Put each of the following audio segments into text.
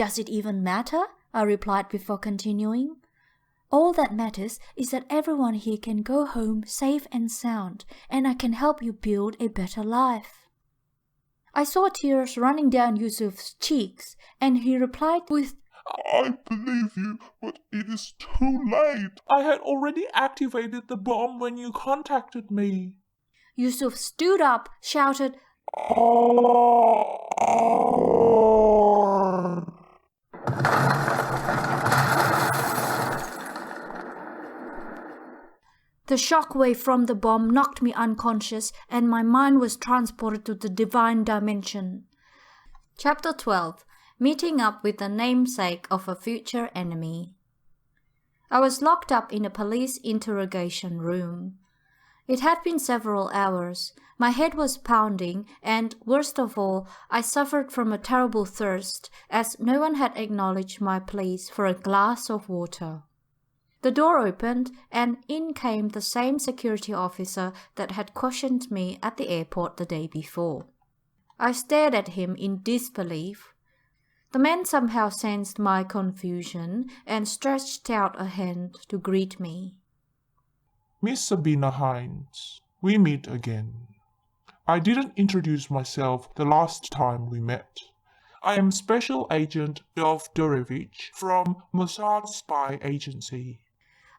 Does it even matter? I replied before continuing. All that matters is that everyone here can go home safe and sound, and I can help you build a better life. I saw tears running down Yusuf's cheeks, and he replied with, I believe you, but it is too late. I had already activated the bomb when you contacted me. Yusuf stood up, shouted, The shockwave from the bomb knocked me unconscious, and my mind was transported to the divine dimension. Chapter 12. Meeting up with the namesake of a future enemy. I was locked up in a police interrogation room. It had been several hours. My head was pounding, and, worst of all, I suffered from a terrible thirst, as no one had acknowledged my pleas for a glass of water. The door opened, and in came the same security officer that had cautioned me at the airport the day before. I stared at him in disbelief. The man somehow sensed my confusion and stretched out a hand to greet me. Miss Sabina Hines, we meet again. I didn't introduce myself the last time we met. I am Special Agent Dov Dorevich from Mossad Spy Agency.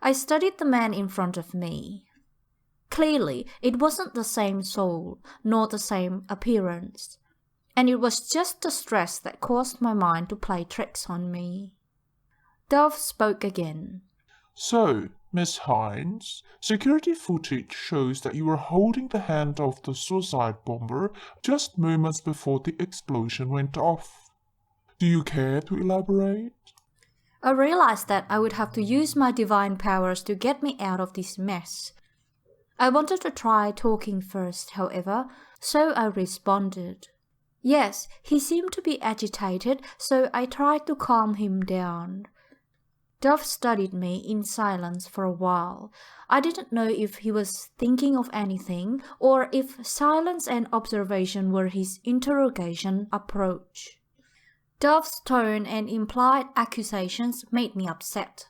I studied the man in front of me. Clearly, it wasn't the same soul, nor the same appearance, and it was just the stress that caused my mind to play tricks on me. Dove spoke again. So, Miss Hines, security footage shows that you were holding the hand of the suicide bomber just moments before the explosion went off. Do you care to elaborate? I realized that I would have to use my divine powers to get me out of this mess. I wanted to try talking first, however, so I responded. Yes, he seemed to be agitated, so I tried to calm him down. Dove studied me in silence for a while. I didn't know if he was thinking of anything, or if silence and observation were his interrogation approach. Dove's tone and implied accusations made me upset.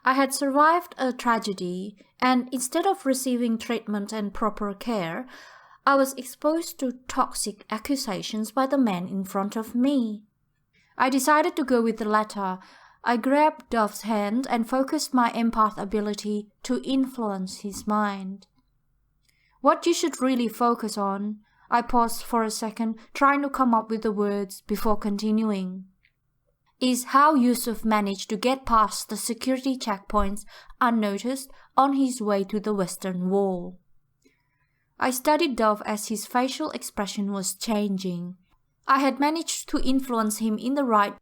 I had survived a tragedy, and instead of receiving treatment and proper care, I was exposed to toxic accusations by the man in front of me. I decided to go with the latter. I grabbed Dove's hand and focused my empath ability to influence his mind. What you should really focus on, I paused for a second, trying to come up with the words before continuing, is how Yusuf managed to get past the security checkpoints unnoticed on his way to the Western Wall. I studied Dove as his facial expression was changing. I had managed to influence him in the right